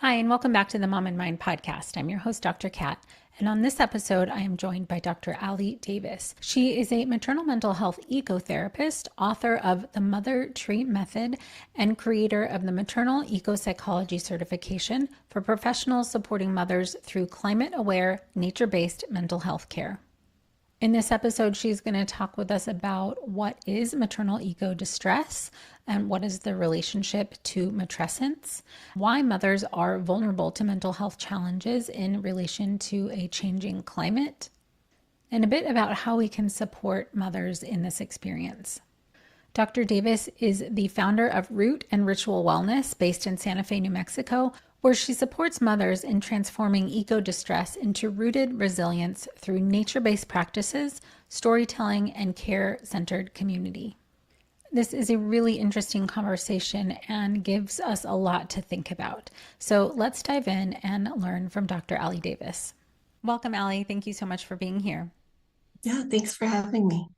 Hi, and welcome back to the Mom and Mind podcast. I'm your host, Dr. Kat, and on this episode, I am joined by Dr. Ali Davis. She is a maternal mental health ecotherapist, author of the Mother Tree Method, and creator of the Maternal Ecopsychology certification for professionals supporting mothers through climate-aware, nature-based mental health care. In this episode, she's going to talk with us about what is maternal ecodistress and what is the relationship to matrescence, why mothers are vulnerable to mental health challenges in relation to a changing climate, and a bit about how we can support mothers in this experience. Dr. Davis is the founder of Root and Ritual Wellness based in Santa Fe, New Mexico, where she supports mothers in transforming eco-distress into rooted resilience through nature-based practices, storytelling, and care-centered community. This is a really interesting conversation and gives us a lot to think about. So let's dive in and learn from Dr. Ali Davis. Welcome, Ali. Thank you so much for being here. Yeah, thanks for having me.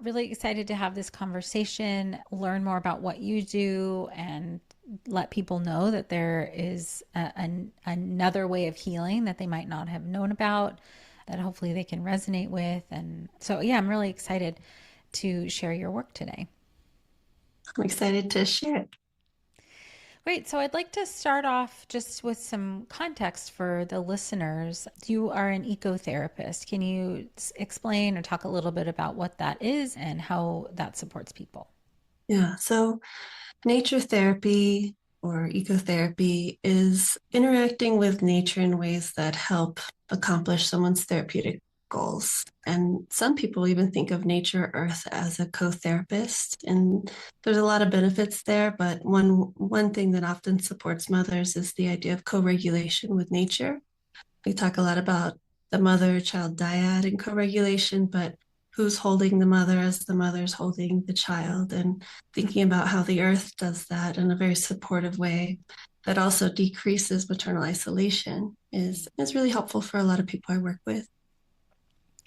Really excited to have this conversation, learn more about what you do, and let people know that there is another way of healing that they might not have known about, that hopefully they can resonate with. And so, yeah, I'm really excited to share your work today. I'm excited to share it. Great. So I'd like to start off just with some context for the listeners. You are an ecotherapist. Can you explain or talk a little bit about what that is and how that supports people? Yeah, so nature therapy or ecotherapy is interacting with nature in ways that help accomplish someone's therapeutic goals. And some people even think of nature earth as a co-therapist. And there's a lot of benefits there, but one thing that often supports mothers is the idea of co-regulation with nature. We talk a lot about the mother-child dyad and co-regulation, but who's holding the mother as the mother's holding the child, and thinking about how the earth does that in a very supportive way that also decreases maternal isolation is really helpful for a lot of people I work with.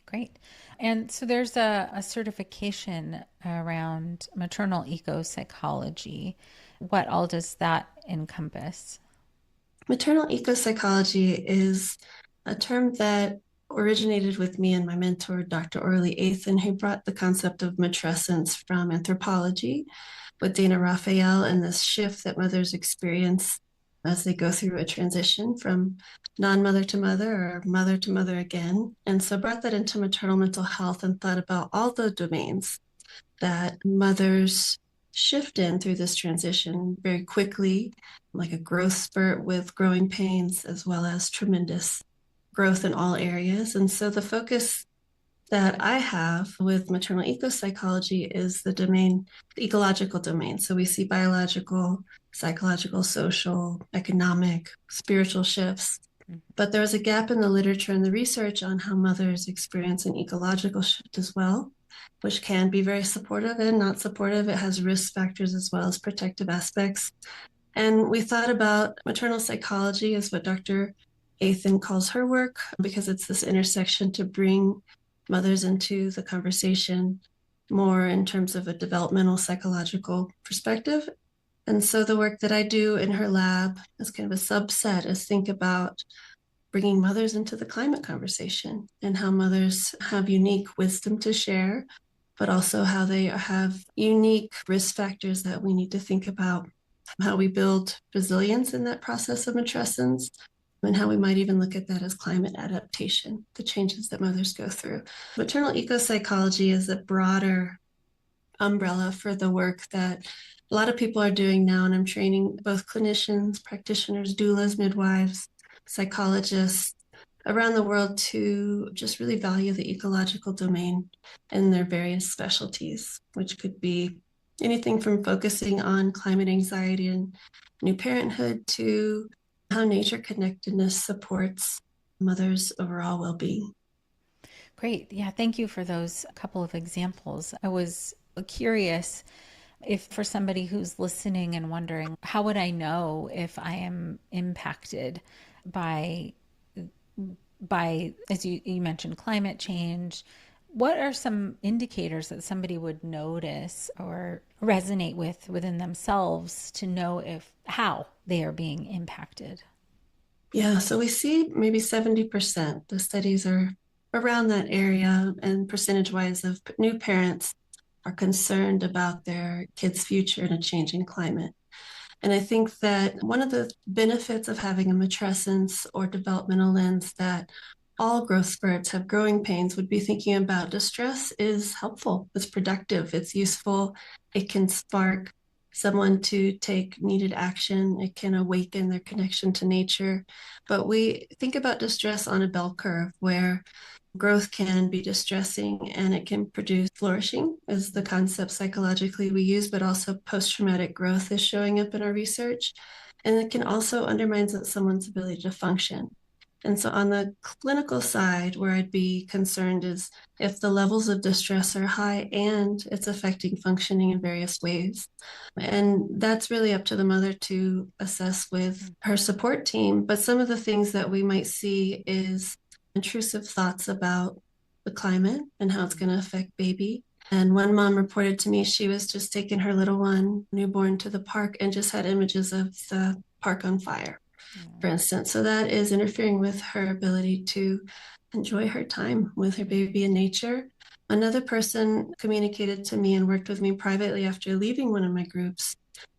Great. And so there's a certification around maternal eco psychology. What all does that encompass? Maternal ecopsychology is a term that originated with me and my mentor, Dr. Orly Athan, who brought the concept of matrescence from anthropology with Dana Raphael and this shift that mothers experience as they go through a transition from non-mother to mother or mother to mother again. And so brought that into maternal mental health and thought about all the domains that mothers shift in through this transition very quickly, like a growth spurt with growing pains, as well as tremendous growth in all areas. And so the focus that I have with maternal ecopsychology is the ecological domain. So we see biological, psychological, social, economic, spiritual shifts. But there was a gap in the literature and the research on how mothers experience an ecological shift as well, which can be very supportive and not supportive. It has risk factors as well as protective aspects. And we thought about maternal psychology as what Dr. Athan calls her work, because it's this intersection to bring mothers into the conversation more in terms of a developmental psychological perspective. And so the work that I do in her lab as kind of a subset is think about bringing mothers into the climate conversation and how mothers have unique wisdom to share, but also how they have unique risk factors that we need to think about, how we build resilience in that process of matrescence, and how we might even look at that as climate adaptation, the changes that mothers go through. Maternal ecopsychology is a broader umbrella for the work that a lot of people are doing now, and I'm training both clinicians, practitioners, doulas, midwives, psychologists around the world to just really value the ecological domain and their various specialties, which could be anything from focusing on climate anxiety and new parenthood to how nature connectedness supports mothers' overall well-being. Great. Yeah, thank you for those couple of examples. I was curious if for somebody who's listening and wondering, how would I know if I am impacted by as you mentioned, climate change? What are some indicators that somebody would notice or resonate with within themselves to know if how they are being impacted? Yeah, so we see maybe 70%. The studies are around that area, and percentage-wise of new parents are concerned about their kids' future in a changing climate. And I think that one of the benefits of having a matrescence or developmental lens that all growth spurts have growing pains would be thinking about distress is helpful, it's productive, it's useful, it can spark someone to take needed action, it can awaken their connection to nature. But we think about distress on a bell curve where growth can be distressing and it can produce flourishing, is the concept psychologically we use, but also post-traumatic growth is showing up in our research. And it can also undermine someone's ability to function. And so on the clinical side, where I'd be concerned is if the levels of distress are high and it's affecting functioning in various ways. And that's really up to the mother to assess with her support team. But some of the things that we might see is intrusive thoughts about the climate and how it's going to affect baby. And one mom reported to me she was just taking her little one, newborn, to the park and just had images of the park on fire, for instance. So that is interfering with her ability to enjoy her time with her baby in nature. Another person communicated to me and worked with me privately after leaving one of my groups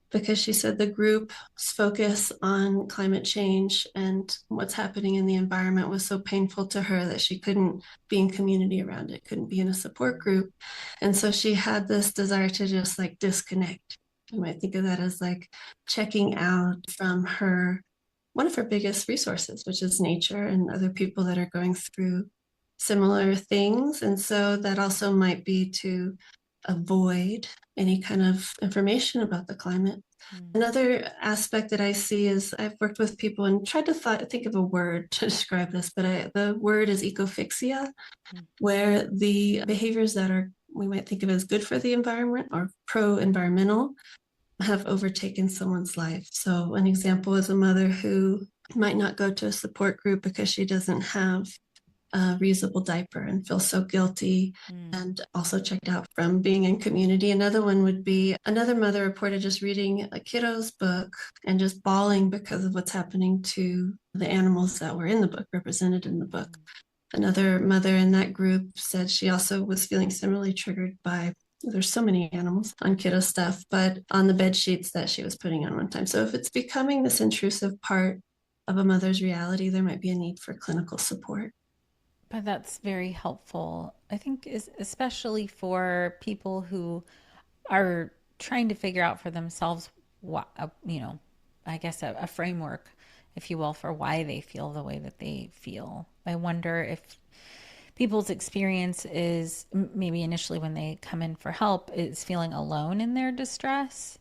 because she said the group's focus on climate change and what's happening in the environment was so painful to her that she couldn't be in community around it, couldn't be in a support group. And so she had this desire to just like disconnect. You might think of that as like checking out from her, one of her biggest resources, which is nature and other people that are going through similar things. And so that also might be to avoid any kind of information about the climate. Another aspect that I see is I've worked with people and tried to think of a word to describe this, but the word is ecophyxia, where the behaviors that are we might think of as good for the environment or pro-environmental have overtaken someone's life. So an example is a mother who might not go to a support group because she doesn't have a reusable diaper and feel so guilty and also checked out from being in community. Another one would be another mother reported just reading a kiddo's book and just bawling because of what's happening to the animals that were in the book, represented in the book. Another mother in that group said she also was feeling similarly triggered by there's so many animals on kiddo stuff, but on the bed sheets that she was putting on one time. So if it's becoming this intrusive part of a mother's reality, there might be a need for clinical support. But that's very helpful. I think is especially for people who are trying to figure out for themselves what I guess a framework, if you will, for why they feel the way that they feel. I wonder if people's experience is maybe initially when they come in for help is feeling alone in their distress.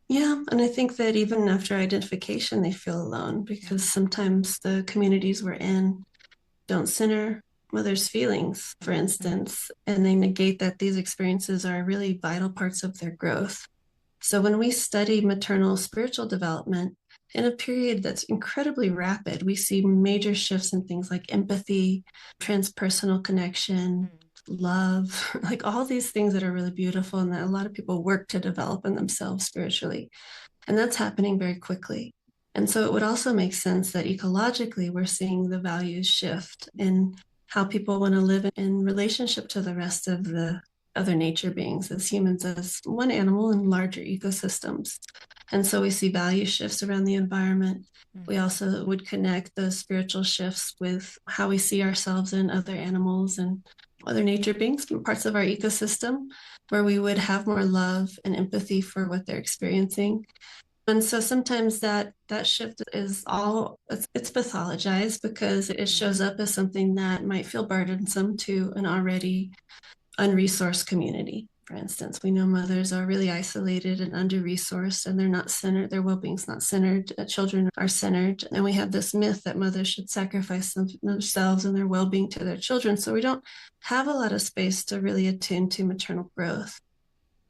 Yeah, and I think that even after identification, they feel alone because sometimes the communities we're in don't center mothers' feelings, for instance, and they negate that these experiences are really vital parts of their growth. So when we study maternal spiritual development in a period that's incredibly rapid, we see major shifts in things like empathy, transpersonal connection, love, like all these things that are really beautiful and that a lot of people work to develop in themselves spiritually. And that's happening very quickly. And so it would also make sense that ecologically, we're seeing the values shift in how people want to live in relationship to the rest of the other nature beings as humans, as one animal in larger ecosystems. And so we see value shifts around the environment. We also would connect those spiritual shifts with how we see ourselves in other animals and other nature beings, parts of our ecosystem, where we would have more love and empathy for what they're experiencing. And so sometimes that shift is all it's pathologized because it shows up as something that might feel burdensome to an already unresourced community. For instance, we know mothers are really isolated and under-resourced and they're not centered, their well-being's not centered, children are centered. And we have this myth that mothers should sacrifice themselves and their well-being to their children. So we don't have a lot of space to really attune to maternal growth.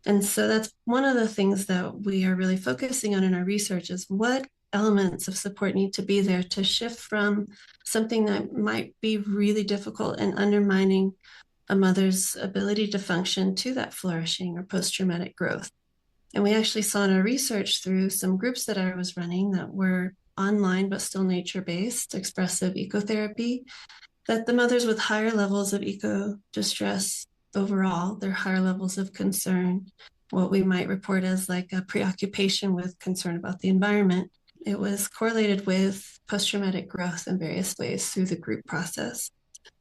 And so that's one of the things that we are really focusing on in our research is what elements of support need to be there to shift from something that might be really difficult and undermining a mother's ability to function to that flourishing or post-traumatic growth. And we actually saw in our research through some groups that I was running that were online but still nature-based expressive ecotherapy, that the mothers with higher levels of eco distress overall, their higher levels of concern, what we might report as like a preoccupation with concern about the environment, it was correlated with post-traumatic growth in various ways through the group process.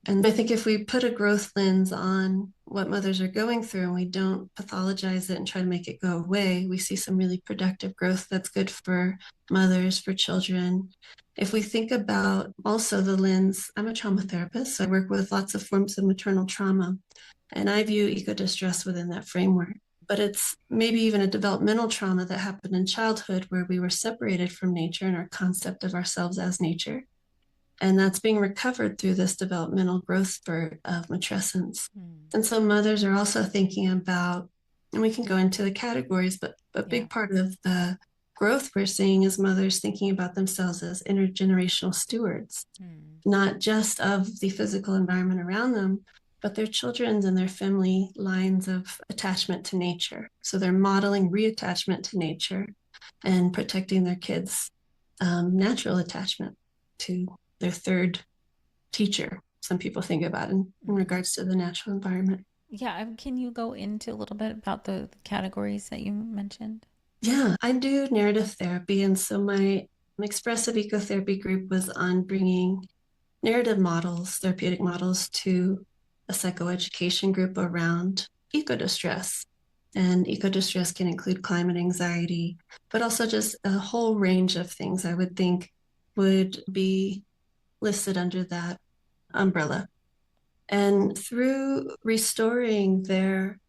And I think if we put a growth lens on what mothers are going through and we don't pathologize it and try to make it go away, we see some really productive growth that's good for mothers, for children. If we think about also the lens, I'm a trauma therapist, so I work with lots of forms of maternal trauma, and I view eco-distress within that framework. But it's maybe even a developmental trauma that happened in childhood where we were separated from nature and our concept of ourselves as nature. And that's being recovered through this developmental growth spurt of matrescence. And so mothers are also thinking about, and we can go into the categories, but a big part of the growth we're seeing is mothers thinking about themselves as intergenerational stewards, not just of the physical environment around them, but their children's and their family lines of attachment to nature. So they're modeling reattachment to nature and protecting their kids' natural attachment to their third teacher, some people think about in regards to the natural environment. Yeah, can you go into a little bit about the categories that you mentioned? Yeah, I do narrative therapy. And so my expressive ecotherapy group was on bringing narrative models, therapeutic models, to a psychoeducation group around eco-distress. And eco-distress can include climate anxiety, but also just a whole range of things I would think would be listed under that umbrella. And through restoring their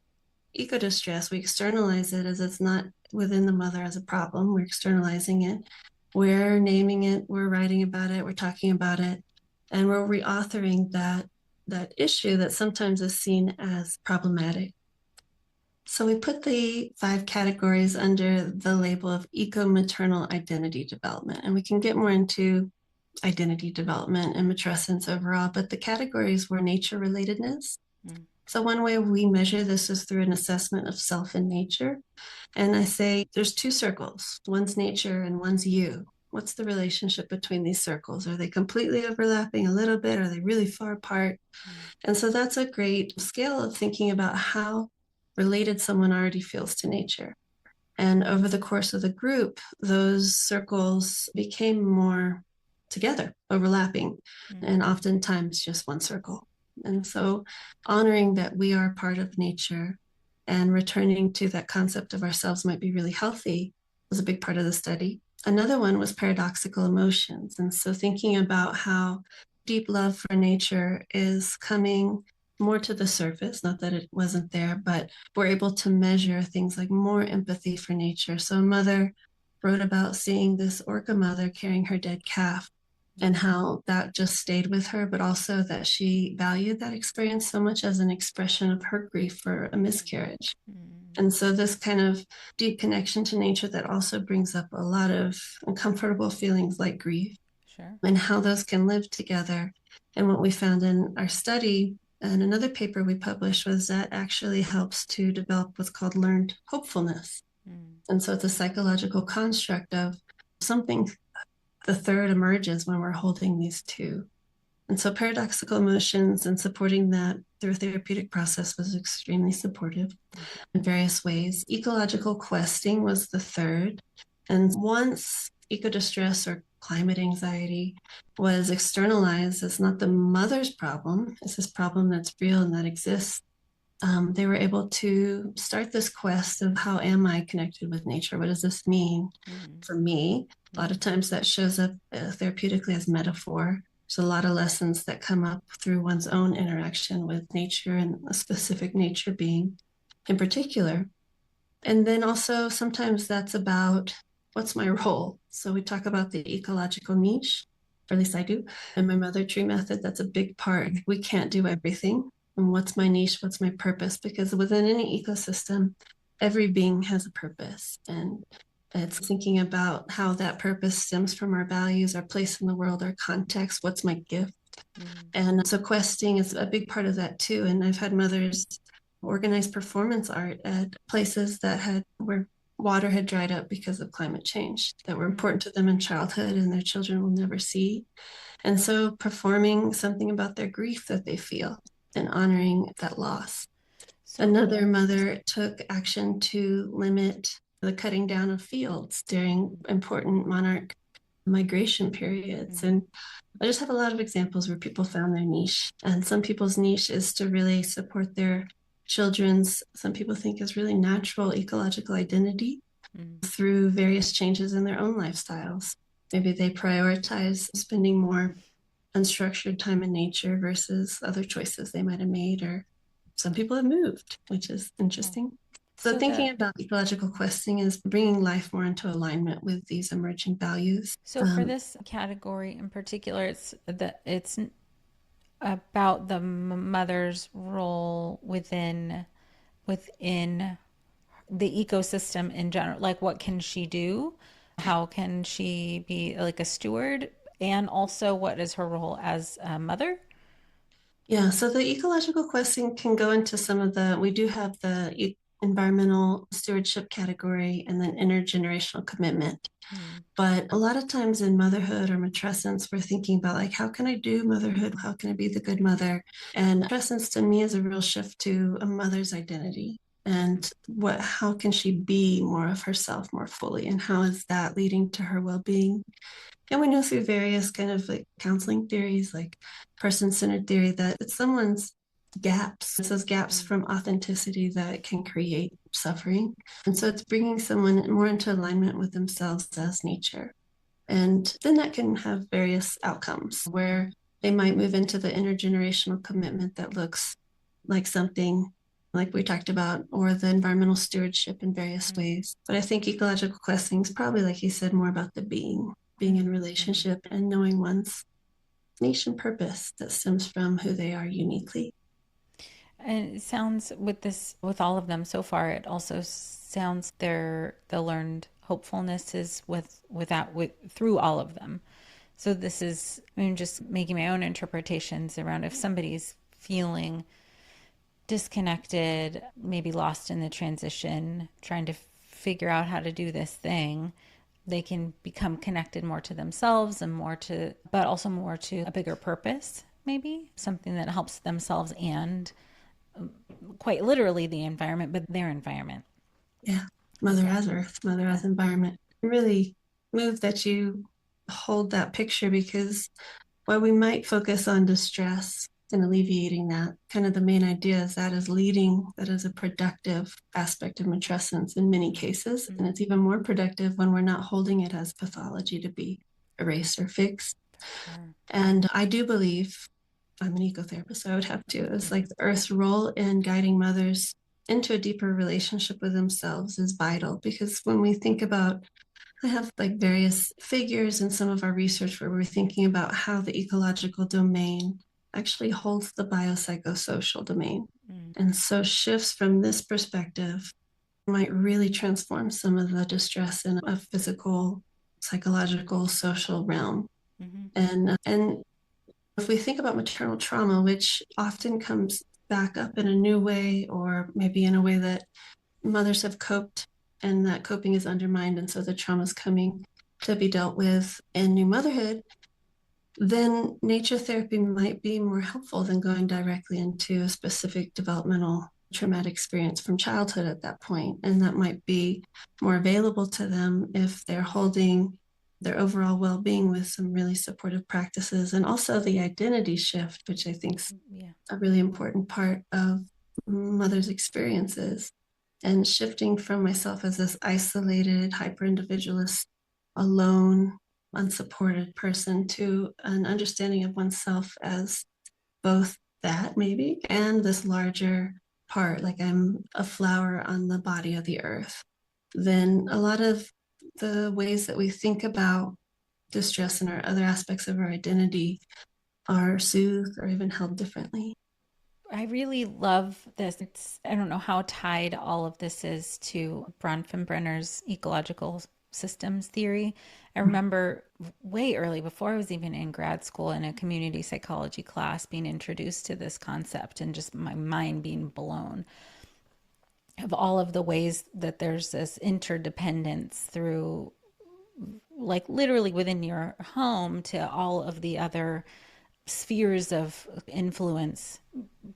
eco-distress, we externalize it as it's not within the mother as a problem. We're externalizing it. We're naming it. We're writing about it. We're talking about it. And we're reauthoring that issue that sometimes is seen as problematic. So we put the 5 categories under the label of eco-maternal identity development. And we can get more into identity development and matrescence overall, but the categories were nature relatedness. So one way we measure this is through an assessment of self and nature. And I say there's 2 circles. One's nature and one's you. What's the relationship between these circles? Are they completely overlapping a little bit? Are they really far apart? And so that's a great scale of thinking about how related someone already feels to nature. And over the course of the group, those circles became more together, overlapping, and oftentimes just one circle. And so honoring that we are part of nature and returning to that concept of ourselves might be really healthy was a big part of the study. Another one was paradoxical emotions. And so thinking about how deep love for nature is coming more to the surface, not that it wasn't there, but we're able to measure things like more empathy for nature. So a mother wrote about seeing this orca mother carrying her dead calf and how that just stayed with her, but also that she valued that experience so much as an expression of her grief for a miscarriage. And so this kind of deep connection to nature that also brings up a lot of uncomfortable feelings like grief, and how those can live together. And what we found in our study and another paper we published was that actually helps to develop what's called learned hopefulness. And so it's a psychological construct of something, the third emerges when we're holding these 2. And so paradoxical emotions and supporting that through a therapeutic process was extremely supportive in various ways. Ecological questing was the third. And once eco-distress or climate anxiety was externalized as not the mother's problem, it's this problem that's real and that exists, they were able to start this quest of how am I connected with nature? What does this mean for me? A lot of times that shows up therapeutically as metaphor. There's a lot of lessons that come up through one's own interaction with nature and a specific nature being in particular. And then also sometimes that's about what's my role? So we talk about the ecological niche, or at least I do. And my mother tree method, that's a big part. We can't do everything. And what's my niche? What's my purpose? Because within any ecosystem, every being has a purpose. And it's thinking about how that purpose stems from our values, our place in the world, our context, what's my gift. And so questing is a big part of that too. And I've had mothers organize performance art at places that were water had dried up because of climate change that were important to them in childhood and their children will never see. And so performing something about their grief that they feel and honoring that loss. So, Another mother took action to limit the cutting down of fields during important monarch migration periods. And I just have a lot of examples where people found their niche. And some people's niche is to really support their children's, some people think is really natural ecological identity through various changes in their own lifestyles. Maybe they prioritize spending more unstructured time in nature versus other choices they might have made, or some people have moved, which is interesting. So thinking about ecological questing is bringing life more into alignment with these emerging values. So for this category in particular, it's about the mother's role within the ecosystem in general. Like, what can she do? How can she be like a steward? And also, what is her role as a mother? Yeah, so the ecological questing can go into some of we do have the environmental stewardship category and then intergenerational commitment. But a lot of times in motherhood or matrescence, we're thinking about like, how can I do motherhood? How can I be the good mother? And matrescence to me is a real shift to a mother's identity. And how can she be more of herself more fully? And how is that leading to her well-being? And we know through various kind of like counseling theories, like person-centered theory, that it's someone's gaps. It's those gaps from authenticity that can create suffering. And so it's bringing someone more into alignment with themselves as nature. And then that can have various outcomes where they might move into the intergenerational commitment that looks like something like we talked about, or the environmental stewardship in various ways. But I think ecological questing is probably, like you said, more about the being in relationship and knowing one's niche and purpose that stems from who they are uniquely. And it sounds with all of them so far, it also sounds the learned hopefulness is through all of them. So this is, I'm just making my own interpretations around if somebody's feeling disconnected, maybe lost in the transition, trying to figure out how to do this thing, they can become connected more to themselves and but also more to a bigger purpose, maybe something that helps themselves and quite literally the environment, but their environment. Yeah. Mother as earth, mother as environment. Really move that you hold that picture, because while we might focus on distress and alleviating that, kind of the main idea is that is a productive aspect of matrescence in many cases. And it's even more productive when we're not holding it as pathology to be erased or fixed. And I do believe, I'm an ecotherapist, so I would have to, it's like the earth's role in guiding mothers into a deeper relationship with themselves is vital, because when we think about, I have like various figures in some of our research where we're thinking about how the ecological domain actually holds the biopsychosocial domain. And so shifts from this perspective might really transform some of the distress in a physical, psychological, social realm. And if we think about maternal trauma, which often comes back up in a new way, or maybe in a way that mothers have coped and that coping is undermined, and so the trauma is coming to be dealt with in new motherhood, then nature therapy might be more helpful than going directly into a specific developmental traumatic experience from childhood at that point. And that might be more available to them if they're holding their overall well-being with some really supportive practices, and also the identity shift, which I think is a really important part of mother's experiences, and shifting from myself as this isolated, hyper-individualist, alone, unsupported person to an understanding of oneself as both that maybe and this larger part, like I'm a flower on the body of the earth. Then a lot of the ways that we think about distress and our other aspects of our identity are soothed or even held differently. I really love this. I don't know how tied all of this is to Bronfenbrenner's ecological systems theory. I remember way early, before I was even in grad school, in a community psychology class, being introduced to this concept and just my mind being blown. of all of the ways that there's this interdependence through, like, literally within your home to all of the other spheres of influence,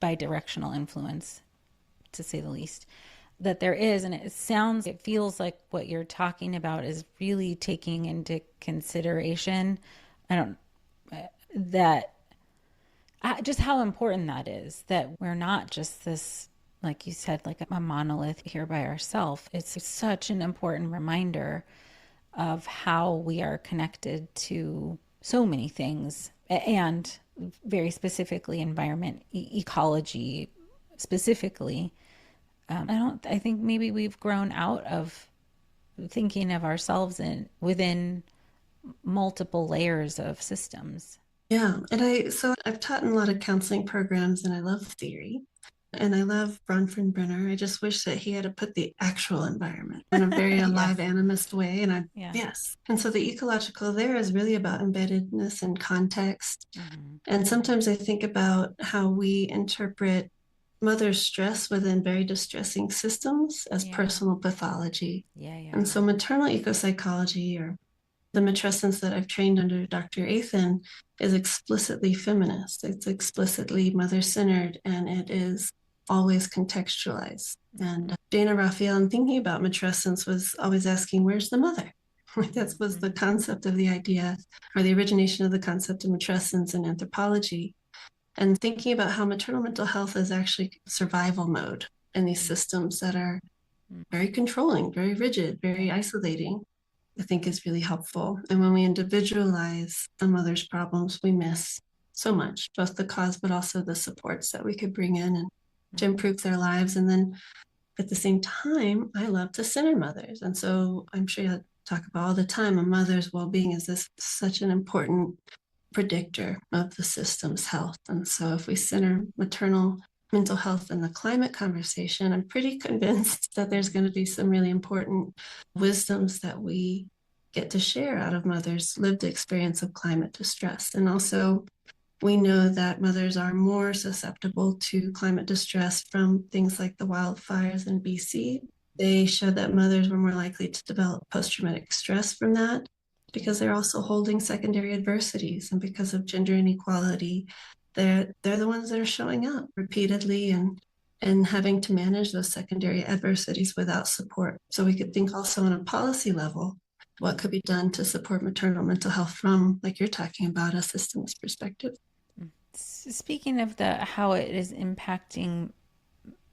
bi-directional influence, to say the least, that there is. And it feels like what you're talking about is really taking into consideration, I don't, that just how important that is, that we're not just this, like you said, like a monolith here by ourselves. It's such an important reminder of how we are connected to so many things, and very specifically environment, ecology specifically. I think maybe we've grown out of thinking of ourselves within multiple layers of systems. Yeah. So I've taught in a lot of counseling programs and I love theory and I love Bronfenbrenner. I just wish that he had put the actual environment in a very Yes. alive animist way. Yeah. Yes. And so the ecological there is really about embeddedness and context. Mm-hmm. And sometimes I think about how we interpret mother's stress within very distressing systems as Yeah. personal pathology. Yeah. Yeah. And so maternal ecopsychology, or the matrescence that I've trained under Dr. Athan, is explicitly feminist. It's explicitly mother centered and it is always contextualized. Mm-hmm. And Dana Raphael, in thinking about matrescence, was always asking, where's the mother? That was the Mm-hmm. concept of the idea, or the origination of the concept of matrescence in anthropology. And thinking about how maternal mental health is actually survival mode in these systems that are Mm-hmm. very controlling, very rigid, very Yeah. isolating, I think is really helpful. And when we individualize a mother's problems, we miss so much, both the cause, but also the supports that we could bring in and to Mm-hmm. improve their lives. And then at the same time, I love to center mothers. And so I'm sure you'll talk about all the time, a mother's well-being is this such an important predictor of the system's health. And so if we center maternal mental health in the climate conversation, I'm pretty convinced that there's going to be some really important wisdoms that we get to share out of mothers' lived experience of climate distress. And also, we know that mothers are more susceptible to climate distress from things like the wildfires in BC. They showed that mothers were more likely to develop post traumatic stress from that Yeah. because they're also holding secondary adversities. And because of gender inequality, they're the ones that are showing up repeatedly and having to manage those secondary adversities without support. So we could think also on a policy level what could be done to support maternal mental health from, like you're talking about, a systems perspective. Speaking of the how it is impacting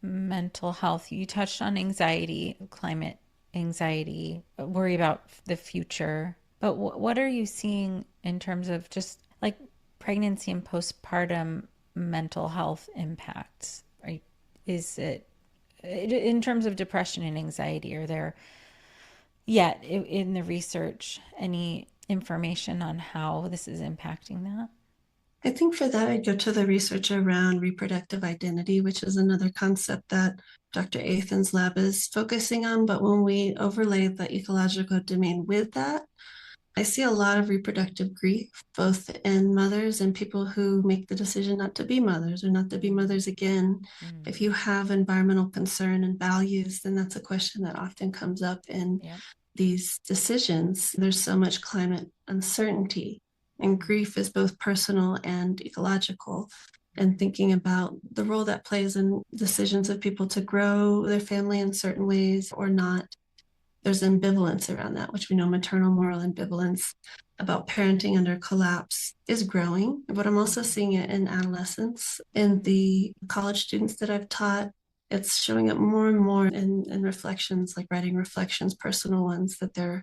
mental health, you touched on anxiety, climate anxiety, worry about the future. But what are you seeing in terms of just like pregnancy and postpartum mental health impacts? Is it in terms of depression and anxiety? Are there yet in the research any information on how this is impacting that? I think for that, I'd go to the research around reproductive identity, which is another concept that Dr. Athan's lab is focusing on. But when we overlay the ecological domain with that, I see a lot of reproductive grief, both in mothers and people who make the decision not to be mothers or not to be mothers again. Mm. If you have environmental concern and values, then that's a question that often comes up in Yep. these decisions. There's so much climate uncertainty, and grief is both personal and ecological. And thinking about the role that plays in decisions of people to grow their family in certain ways or not, there's ambivalence around that, which we know maternal moral ambivalence about parenting under collapse is growing. But I'm also seeing it in adolescents, in the college students that I've taught. It's showing up more and more in reflections, like writing reflections, personal ones that they're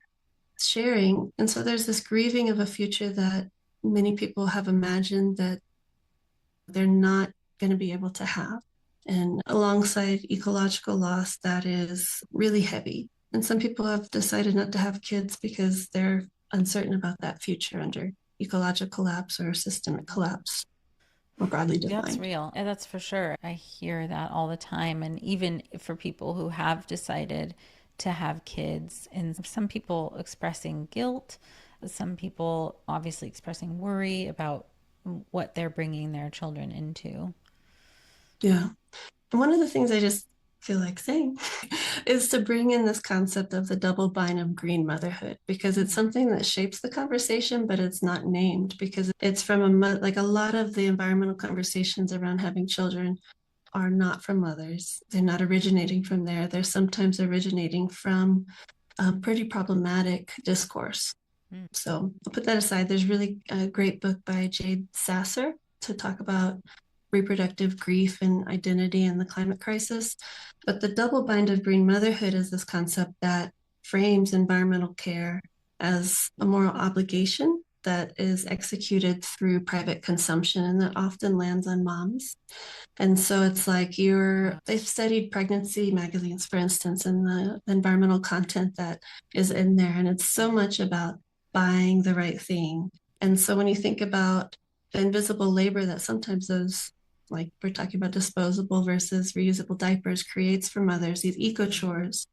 sharing. And so there's this grieving of a future that many people have imagined that they're not going to be able to have. And alongside ecological loss, that is really heavy. And some people have decided not to have kids because they're uncertain about that future under ecological collapse or systemic collapse, more broadly That's defined. real. And that's for sure. I hear that all the time. And even for people who have decided to have kids, and some people expressing guilt, some people obviously expressing worry about what they're bringing their children into. Yeah. And one of the things I just feel like saying, is to bring in this concept of the double bind of green motherhood, because it's something that shapes the conversation, but it's not named because it's from like a lot of the environmental conversations around having children are not from mothers. They're not originating from there. They're sometimes originating from a pretty problematic discourse. Mm. So I'll put that aside. There's really a great book by Jade Sasser to talk about reproductive grief and identity and the climate crisis. But the double bind of green motherhood is this concept that frames environmental care as a moral obligation that is executed through private consumption and that often lands on moms. And so it's like they've studied pregnancy magazines, for instance, and the environmental content that is in there. And it's so much about buying the right thing. And so when you think about the invisible labor that sometimes those, like we're talking about disposable versus reusable diapers, creates for mothers, these eco chores,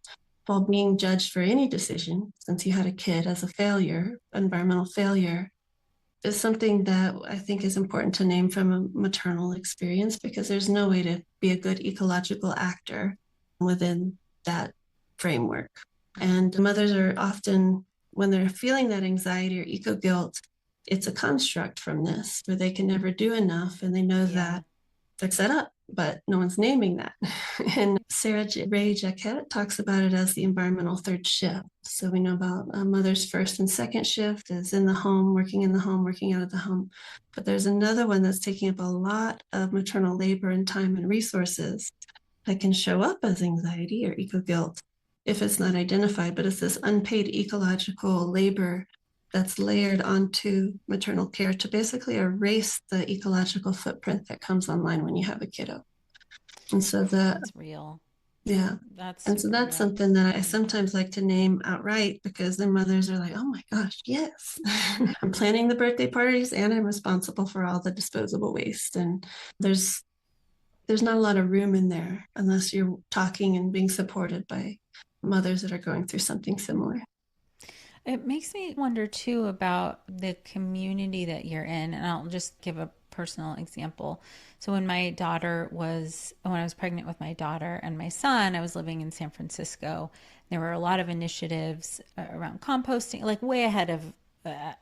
while being judged for any decision, since you had a kid, as a failure, environmental failure, is something that I think is important to name from a maternal experience, because there's no way to be a good ecological actor within that framework. And mothers are often, when they're feeling that anxiety or eco guilt, it's a construct from this where they can never do enough, and they know that they're set up, but no one's naming that. And Sarah Ray Jaquette talks about it as the environmental third shift. So we know about a mother's first and second shift is in the home, working in the home, working out of the home. But there's another one that's taking up a lot of maternal labor and time and resources that can show up as anxiety or eco guilt if it's not identified. But it's this unpaid ecological labor that's layered onto maternal care to basically erase the ecological footprint that comes online when you have a kiddo. And so that's real. Yeah. That's and so that's real. something that I sometimes like to name outright, because then mothers are like, oh my gosh, yes, I'm planning the birthday parties and I'm responsible for all the disposable waste. And there's not a lot of room in there unless you're talking and being supported by mothers that are going through something similar. It makes me wonder too about the community that you're in. And I'll just give a personal example. So when I was pregnant with my daughter and my son, I was living in San Francisco. There were a lot of initiatives around composting, like way ahead of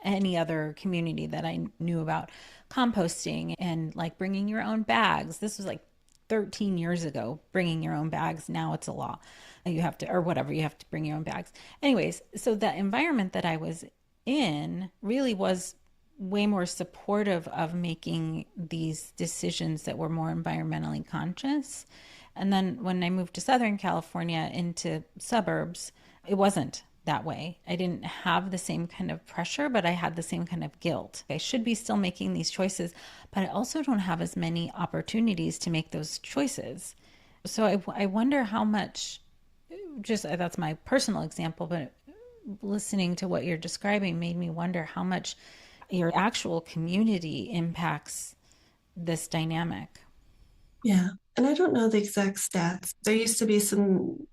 any other community that I knew about, composting and like bringing your own bags. This was like 13 years ago, bringing your own bags. Now it's a law. You have to, or whatever, you have to bring your own bags. Anyways, so the environment that I was in really was way more supportive of making these decisions that were more environmentally conscious. And then when I moved to Southern California into suburbs, it wasn't that way. I didn't have the same kind of pressure, but I had the same kind of guilt. I should be still making these choices, but I also don't have as many opportunities to make those choices. So I wonder how much, just that's my personal example, but listening to what you're describing made me wonder how much your actual community impacts this dynamic. Yeah. And I don't know the exact stats. There used to be some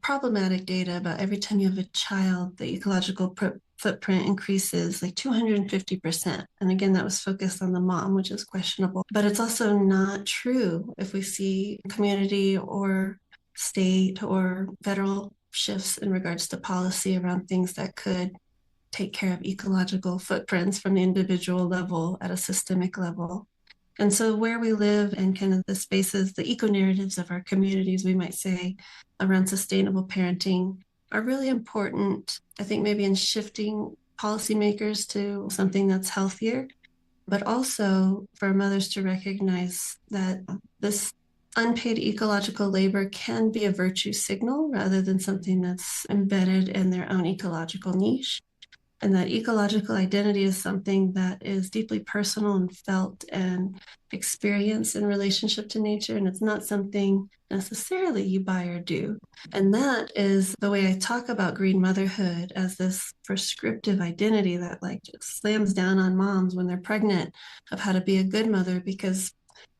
problematic data about every time you have a child, the ecological footprint increases like 250%. And again, that was focused on the mom, which is questionable. But it's also not true if we see community or state or federal shifts in regards to policy around things that could take care of ecological footprints from the individual level at a systemic level. And so where we live and kind of the spaces, the eco narratives of our communities, we might say, around sustainable parenting are really important, I think, maybe in shifting policymakers to something that's healthier, but also for mothers to recognize that this unpaid ecological labor can be a virtue signal rather than something that's embedded in their own ecological niche. And that ecological identity is something that is deeply personal and felt and experienced in relationship to nature. And it's not something necessarily you buy or do. And that is the way I talk about green motherhood, as this prescriptive identity that like just slams down on moms when they're pregnant of how to be a good mother, because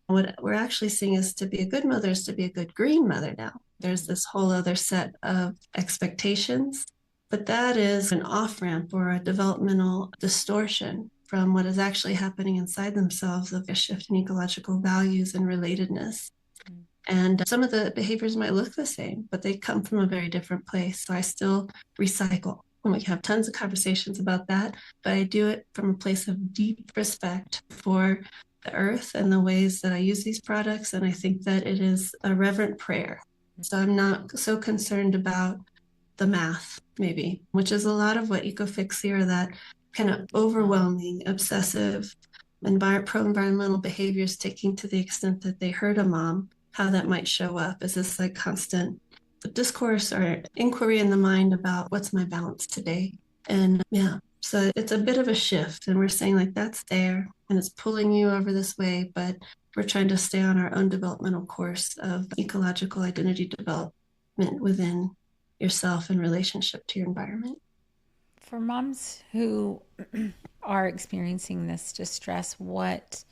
what we're actually seeing is to be a good mother is to be a good green mother now. There's this whole other set of expectations, but that is an off-ramp or a developmental distortion from what is actually happening inside themselves of a shift in ecological values and relatedness. And some of the behaviors might look the same, but they come from a very different place. So I still recycle. And we can have tons of conversations about that, but I do it from a place of deep respect for the earth and the ways that I use these products. And I think that it is a reverent prayer. So I'm not so concerned about the math, maybe, which is a lot of what ecofixie or that kind of overwhelming, obsessive, pro-environmental behaviors taking to the extent that they hurt a mom, how that might show up as this like constant discourse or inquiry in the mind about what's my balance today. And yeah, so it's a bit of a shift. And we're saying like that's there and it's pulling you over this way, but we're trying to stay on our own developmental course of ecological identity development within yourself in relationship to your environment. For moms who are experiencing this distress, what,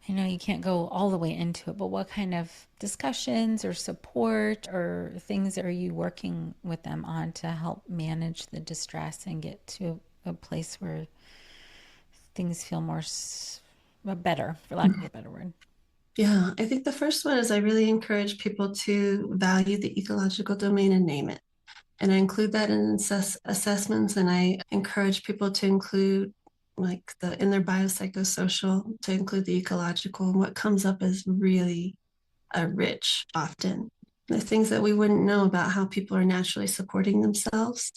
I know you can't go all the way into it, but what kind of discussions or support or things are you working with them on to help manage the distress and get to a place where things feel more better, for lack of a better word? Yeah, I think the first one is I really encourage people to value the ecological domain and name it. And I include that in assessments, and I encourage people to include like in their biopsychosocial to include the ecological. And what comes up is really rich often. The things that we wouldn't know about how people are naturally supporting themselves.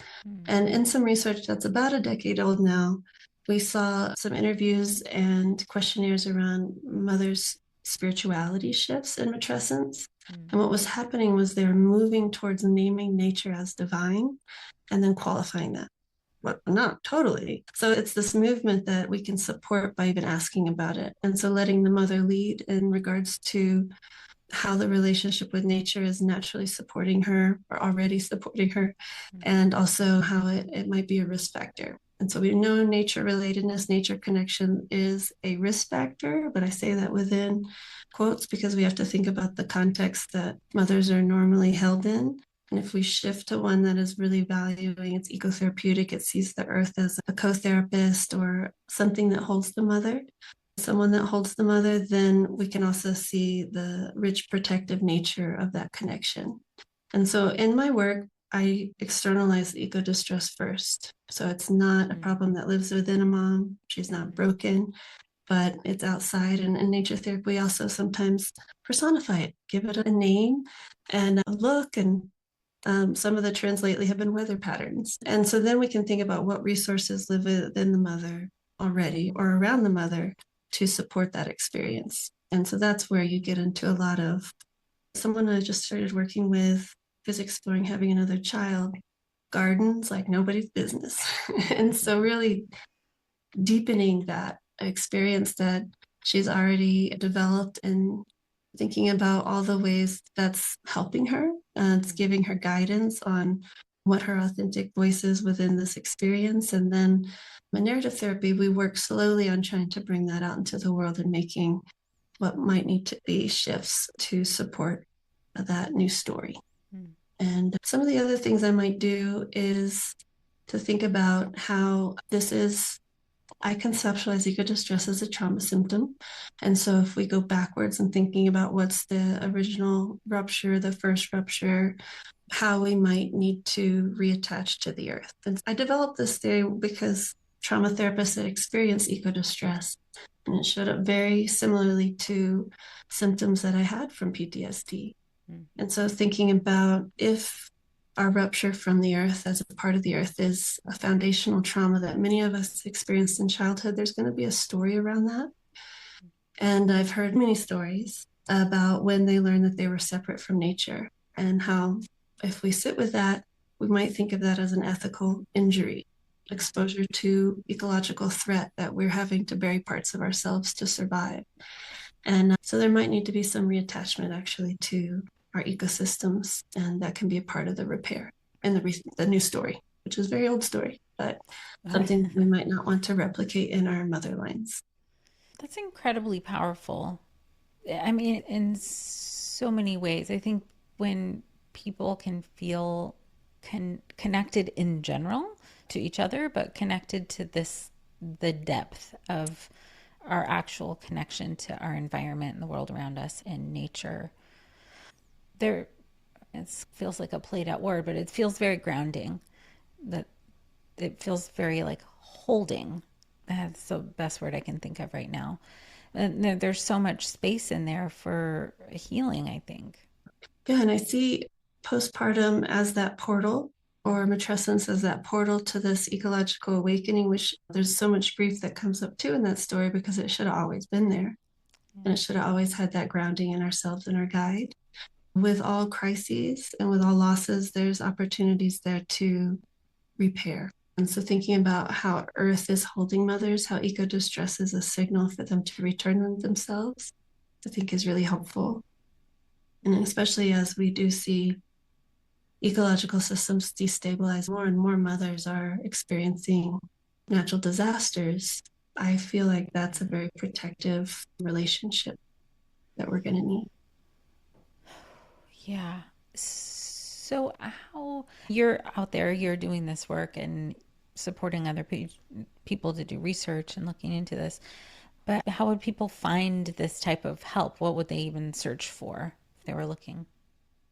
And in some research that's about a decade old now, we saw some interviews and questionnaires around mothers' spirituality shifts in matrescence. And what was happening was they were moving towards naming nature as divine and then qualifying that. Well, not totally. So it's this movement that we can support by even asking about it. And so letting the mother lead in regards to how the relationship with nature is naturally supporting her or already supporting her, and also how it might be a risk factor. And so we know nature relatedness, nature connection is a risk factor, but I say that within quotes because we have to think about the context that mothers are normally held in. And if we shift to one that is really valuing its ecotherapeutic, it sees the earth as a co-therapist or something that holds the mother, someone that holds the mother, then we can also see the rich protective nature of that connection. And so in my work, I externalize the ecodistress first. So it's not a problem that lives within a mom. She's not broken, but it's outside. And in nature therapy, we also sometimes personify it, give it a name and a look. And some of the trends lately have been weather patterns. And so then we can think about what resources live within the mother already or around the mother to support that experience. And so that's where you get into a lot of someone I just started working with is exploring having another child, gardens like nobody's business. And so really deepening that experience that she's already developed and thinking about all the ways that's helping her. It's giving her guidance on what her authentic voice is within this experience. And then in narrative therapy, we work slowly on trying to bring that out into the world and making what might need to be shifts to support that new story. And some of the other things I might do is to think about how I conceptualize ecodistress as a trauma symptom. And so if we go backwards and thinking about what's the original rupture, the first rupture, how we might need to reattach to the earth. And I developed this theory because trauma therapists had experienced ecodistress, and it showed up very similarly to symptoms that I had from PTSD. And so thinking about if our rupture from the earth as a part of the earth is a foundational trauma that many of us experienced in childhood, there's going to be a story around that. And I've heard many stories about when they learned that they were separate from nature and how if we sit with that, we might think of that as an ethical injury, exposure to ecological threat that we're having to bury parts of ourselves to survive. And so there might need to be some reattachment actually to our ecosystems, and that can be a part of the repair and the new story, which is a very old story, but something we might not want to replicate in our mother lines. That's incredibly powerful. I mean, in so many ways. I think when people can feel connected in general to each other, but connected to the depth of our actual connection to our environment and the world around us and nature, There, it feels like a played out word, but it feels very grounding. That it feels very like holding. That's the best word I can think of right now. And there's so much space in there for healing, I think. Yeah, and I see postpartum as that portal, or matrescence as that portal to this ecological awakening, which there's so much grief that comes up too in that story because it should have always been there. And it should have always had that grounding in ourselves and our guide. With all crises and with all losses, there's opportunities there to repair. And so thinking about how Earth is holding mothers, how eco-distress is a signal for them to return them themselves, I think is really helpful. And especially as we do see ecological systems destabilize, more and more mothers are experiencing natural disasters. I feel like that's a very protective relationship that we're going to need. Yeah. So, how you're out there, you're doing this work and supporting other people to do research and looking into this, but how would people find this type of help? What would they even search for if they were looking?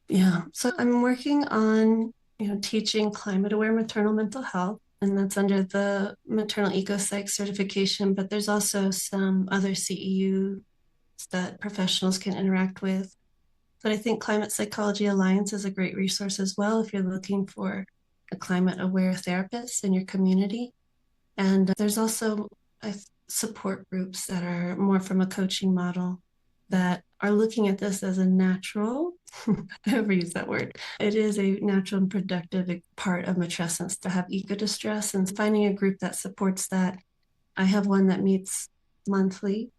Yeah. So I'm working on, teaching climate aware maternal mental health, and that's under the maternal ecopsych certification, but there's also some other CEUs that professionals can interact with. But I think Climate Psychology Alliance is a great resource as well if you're looking for a climate aware therapist in your community. And there's also support groups that are more from a coaching model that are looking at this as a natural, I overuse that word. It is a natural and productive part of matrescence to have eco-distress, and finding a group that supports that. I have one that meets monthly,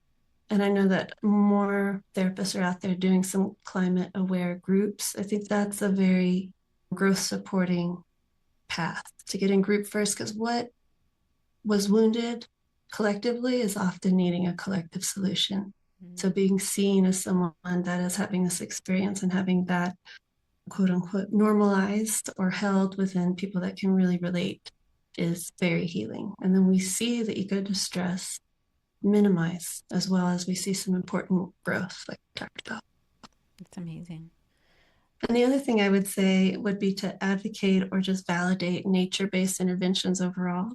and I know that more therapists are out there doing some climate aware groups. I think that's a very growth supporting path to get in group first, because what was wounded collectively is often needing a collective solution. So being seen as someone that is having this experience and having that quote unquote normalized or held within people that can really relate is very healing. And then we see the eco distress minimize, as well as we see some important growth, like we talked about. It's amazing. And the other thing I would say would be to advocate or just validate nature based interventions overall.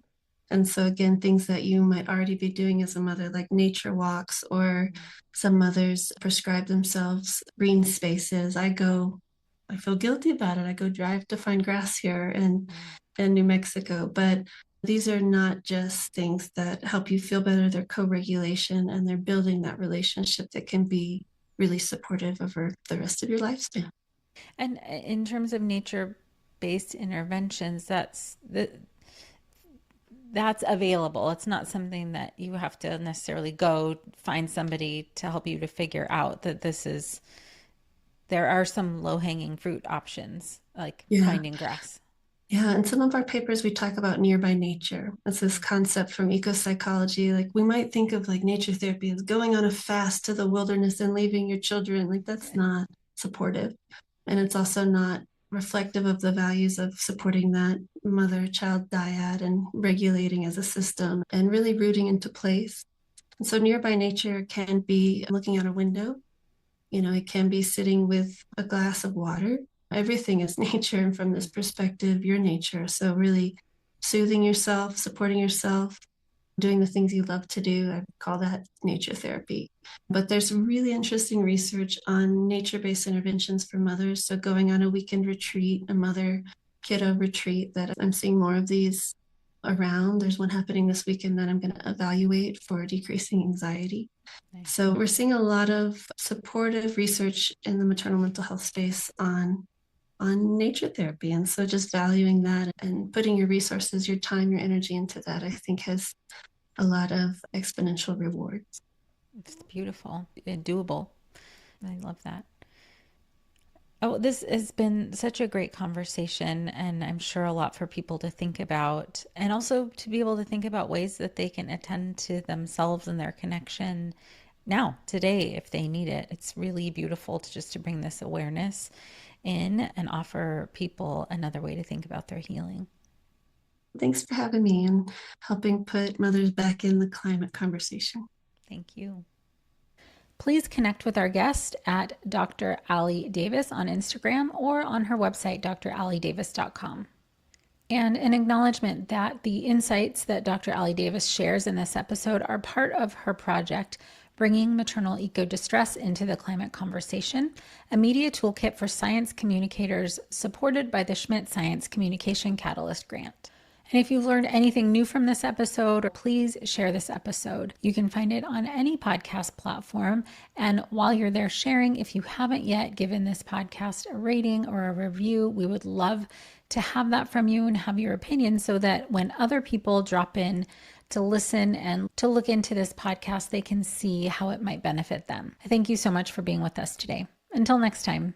And so, again, things that you might already be doing as a mother, like nature walks, or some mothers prescribe themselves green spaces. I feel guilty about it. I go drive to find grass here in New Mexico. But these are not just things that help you feel better, they're co regulation, and they're building that relationship that can be really supportive over the rest of your lifespan. And in terms of nature-based interventions, that's available. It's not something that you have to necessarily go find somebody to help you to figure out that this is. There are some low-hanging fruit options, like Yeah. finding grass. Yeah. In some of our papers, we talk about nearby nature. It's this concept from eco psychology. Like we might think of like nature therapy as going on a fast to the wilderness and leaving your children. Like that's Right. not supportive. And it's also not reflective of the values of supporting that mother child dyad and regulating as a system and really rooting into place. And so nearby nature can be looking out a window. It can be sitting with a glass of water. Everything is nature. And from this perspective, you're nature. So, really soothing yourself, supporting yourself, doing the things you love to do. I call that nature therapy. But there's really interesting research on nature based interventions for mothers. So, going on a weekend retreat, a mother kiddo retreat, that I'm seeing more of these around. There's one happening this weekend that I'm going to evaluate for decreasing anxiety. Nice. So we're seeing a lot of supportive research in the maternal mental health space on nature therapy. And so just valuing that and putting your resources, your time, your energy into that, I think has a lot of exponential rewards. It's beautiful and doable. I love that. Oh, this has been such a great conversation, and I'm sure a lot for people to think about, and also to be able to think about ways that they can attend to themselves and their connection now, today, if they need it. It's really beautiful to just to bring this awareness in and offer people another way to think about their healing. Thanks for having me and helping put mothers back in the climate conversation. Thank you. Please connect with our guest at Dr. Ali Davis on Instagram or on her website, dralidavis.com. And an acknowledgement that the insights that Dr. Ali Davis shares in this episode are part of her project, Bringing Maternal Ecodistress into the Climate Conversation, a media toolkit for science communicators supported by the Schmidt Science Communication Catalyst Grant. And if you've learned anything new from this episode, please share this episode. You can find it on any podcast platform. And while you're there sharing, if you haven't yet given this podcast a rating or a review, we would love to have that from you and have your opinion so that when other people drop in to listen and to look into this podcast, they can see how it might benefit them. Thank you so much for being with us today. Until next time.